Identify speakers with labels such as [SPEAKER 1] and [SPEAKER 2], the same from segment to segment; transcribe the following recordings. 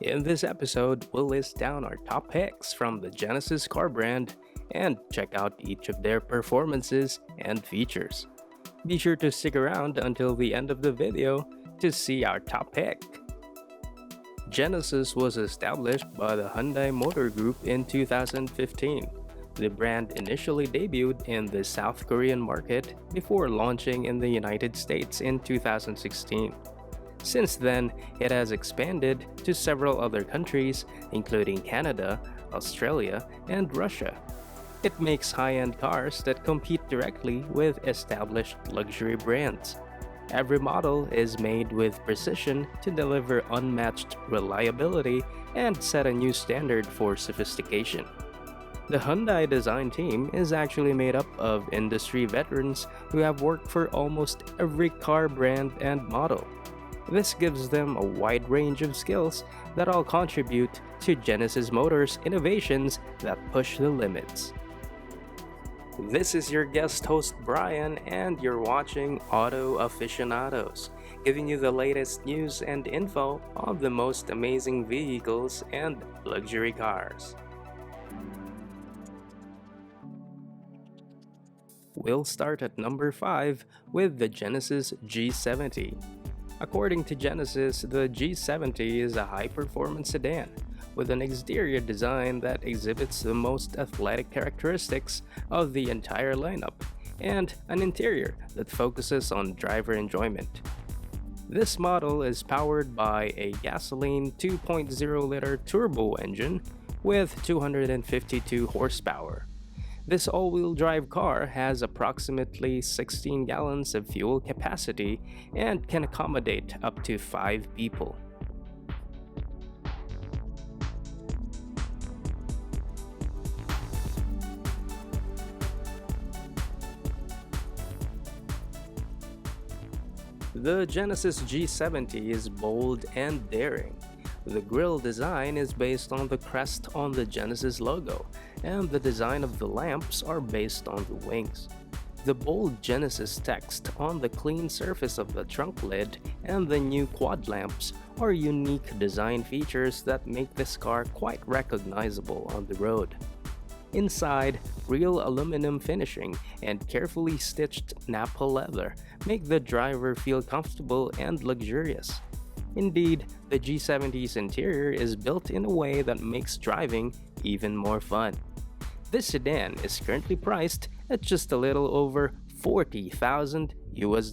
[SPEAKER 1] In this episode, we'll list down our top picks from the Genesis car brand and check out each of their performances and features. Be sure to stick around until the end of the video to see our top pick. Genesis was established by the Hyundai Motor Group in 2015. The brand initially debuted in the South Korean market before launching in the United States in 2016. Since then, it has expanded to several other countries, including Canada, Australia, and Russia. It makes high-end cars that compete directly with established luxury brands. Every model is made with precision to deliver unmatched reliability and set a new standard for sophistication. The Hyundai design team is actually made up of industry veterans who have worked for almost every car brand and model. This gives them a wide range of skills that all contribute to Genesis Motors' innovations that push the limits. This is your guest host Brian, and you're watching Auto Aficionados, giving you the latest news and info on the most amazing vehicles and luxury cars. We'll start at number 5 with the Genesis G70. According to Genesis, the G70 is a high-performance sedan with an exterior design that exhibits the most athletic characteristics of the entire lineup and an interior that focuses on driver enjoyment. This model is powered by a gasoline 2.0-liter turbo engine with 252 horsepower. This all-wheel drive car has approximately 16 gallons of fuel capacity and can accommodate up to 5 people. The Genesis G70 is bold and daring. The grille design is based on the crest on the Genesis logo, and the design of the lamps are based on the wings. The bold Genesis text on the clean surface of the trunk lid and the new quad lamps are unique design features that make this car quite recognizable on the road. Inside, real aluminum finishing and carefully stitched Nappa leather make the driver feel comfortable and luxurious. Indeed, the G70's interior is built in a way that makes driving even more fun. This sedan is currently priced at just a little over $40,000 US.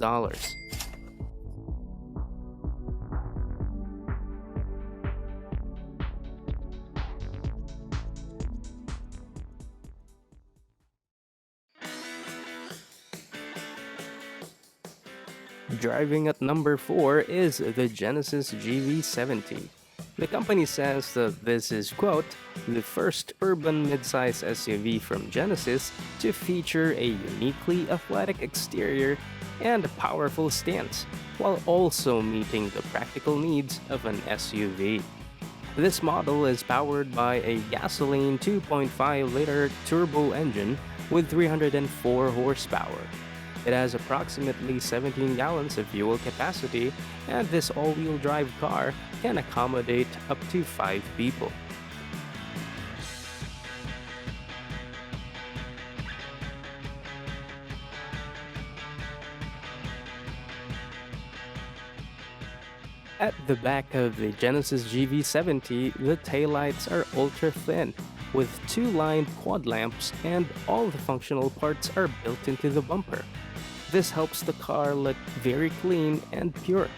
[SPEAKER 1] Driving at number 4 is the Genesis GV70. The company says that this is, quote, the first urban midsize SUV from Genesis to feature a uniquely athletic exterior and a powerful stance, while also meeting the practical needs of an SUV. This model is powered by a gasoline 2.5-liter turbo engine with 304 horsepower. It has approximately 17 gallons of fuel capacity, and this all-wheel drive car can accommodate up to 5 people. At the back of the Genesis GV70, the taillights are ultra-thin, with 2 lined quad lamps, and all the functional parts are built into the bumper. This helps the car look very clean and pure.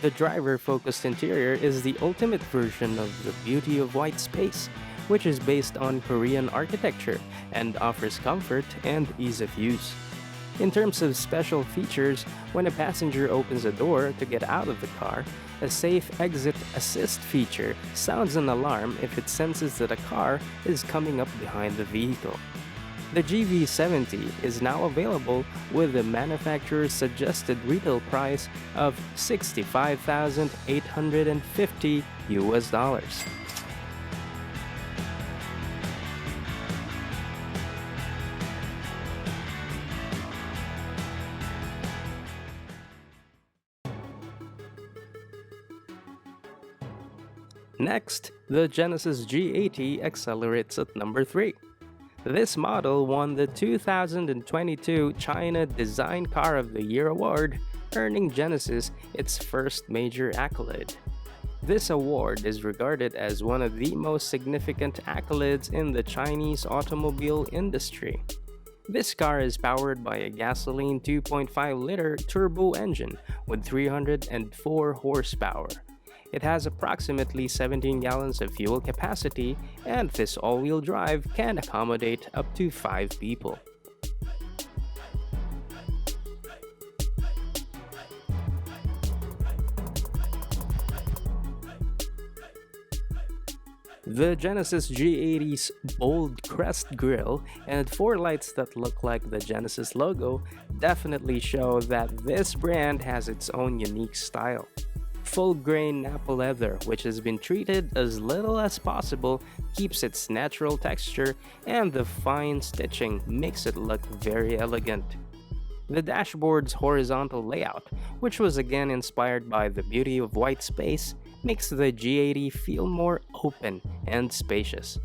[SPEAKER 1] The driver-focused interior is the ultimate version of the beauty of white space, which is based on Korean architecture and offers comfort and ease of use. In terms of special features, when a passenger opens a door to get out of the car, a safe exit assist feature sounds an alarm if it senses that a car is coming up behind the vehicle. The GV70 is now available with the manufacturer's suggested retail price of $65,850 US. Next, the Genesis G80 accelerates at number 3. This model won the 2022 China Design Car of the Year award, earning Genesis its first major accolade. This award is regarded as one of the most significant accolades in the Chinese automobile industry. This car is powered by a gasoline 2.5-liter turbo engine with 304 horsepower. It has approximately 17 gallons of fuel capacity, and this all-wheel drive can accommodate up to 5 people. The Genesis G80's bold crest grille and 4 lights that look like the Genesis logo definitely show that this brand has its own unique style. Full-grain Napa leather, which has been treated as little as possible, keeps its natural texture, and the fine stitching makes it look very elegant. The dashboard's horizontal layout, which was again inspired by the beauty of white space, makes the G80 feel more open and spacious.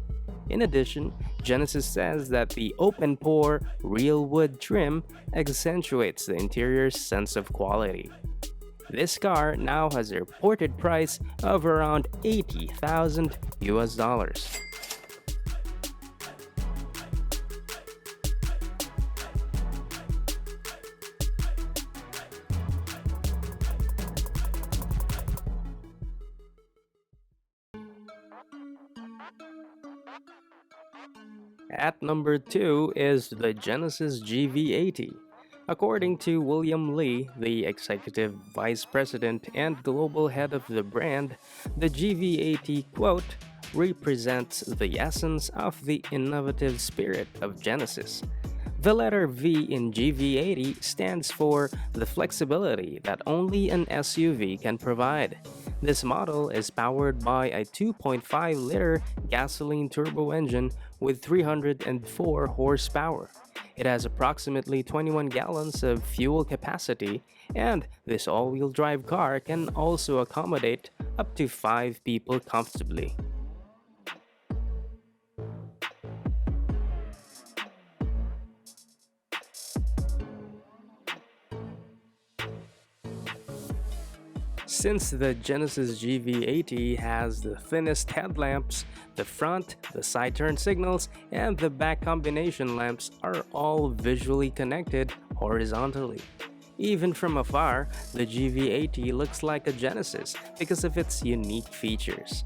[SPEAKER 1] In addition, Genesis says that the open-pore, real wood trim accentuates the interior's sense of quality. This car now has a reported price of around $80,000 US. At number 2 is the Genesis GV80. According to William Lee, the executive vice president and global head of the brand, the GV80 quote represents the essence of the innovative spirit of Genesis. The letter V in GV80 stands for the flexibility that only an SUV can provide. This model is powered by a 2.5-liter gasoline turbo engine with 304 horsepower. It has approximately 21 gallons of fuel capacity, and this all-wheel drive car can also accommodate up to 5 people comfortably. Since the Genesis GV80 has the thinnest headlamps, the front, the side turn signals, and the back combination lamps are all visually connected horizontally. Even from afar, the GV80 looks like a Genesis because of its unique features.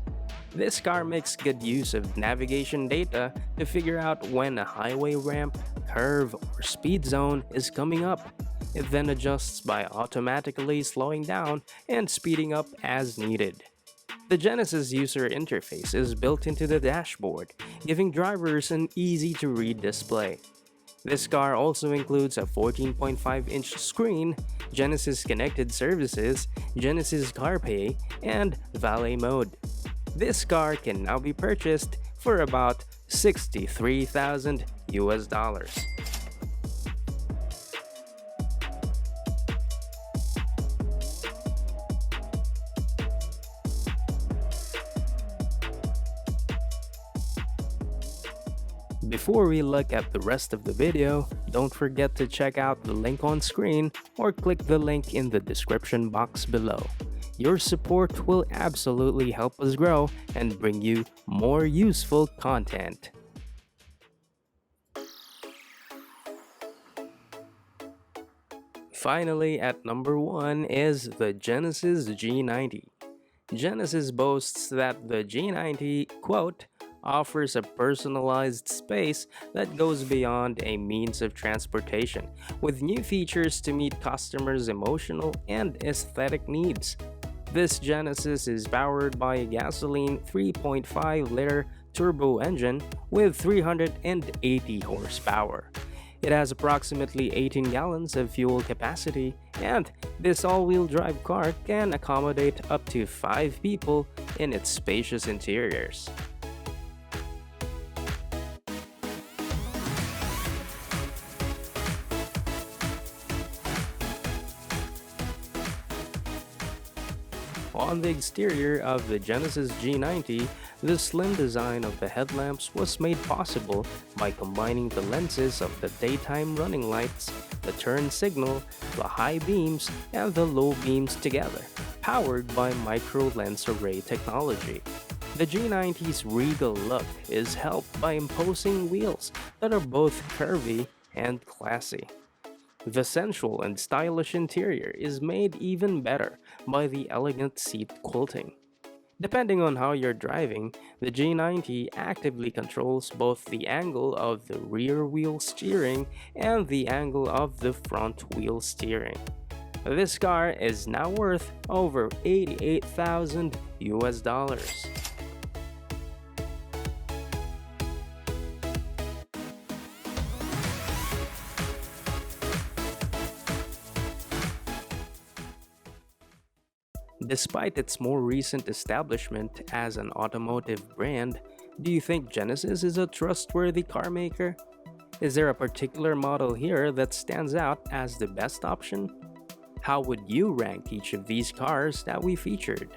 [SPEAKER 1] This car makes good use of navigation data to figure out when a highway ramp, curve, or speed zone is coming up. It then adjusts by automatically slowing down and speeding up as needed. The Genesis user interface is built into the dashboard, giving drivers an easy-to-read display. This car also includes a 14.5-inch screen, Genesis Connected Services, Genesis CarPlay, and Valet Mode. This car can now be purchased for about $63,000 US. Before we look at the rest of the video, don't forget to check out the link on screen or click the link in the description box below. Your support will absolutely help us grow and bring you more useful content. Finally, at number 1 is the Genesis G90. Genesis boasts that the G90, quote, offers a personalized space that goes beyond a means of transportation, with new features to meet customers' emotional and aesthetic needs. This Genesis is powered by a gasoline 3.5-liter turbo engine with 380 horsepower. It has approximately 18 gallons of fuel capacity, and this all-wheel drive car can accommodate up to 5 people in its spacious interiors. On the exterior of the Genesis G90, the slim design of the headlamps was made possible by combining the lenses of the daytime running lights, the turn signal, the high beams, and the low beams together, powered by micro lens array technology. The G90's regal look is helped by imposing wheels that are both curvy and classy. The sensual and stylish interior is made even better by the elegant seat quilting. Depending on how you're driving, the G90 actively controls both the angle of the rear wheel steering and the angle of the front wheel steering. This car is now worth over 88,000 US dollars. Despite its more recent establishment as an automotive brand, do you think Genesis is a trustworthy car maker? Is there a particular model here that stands out as the best option? How would you rank each of these cars that we featured?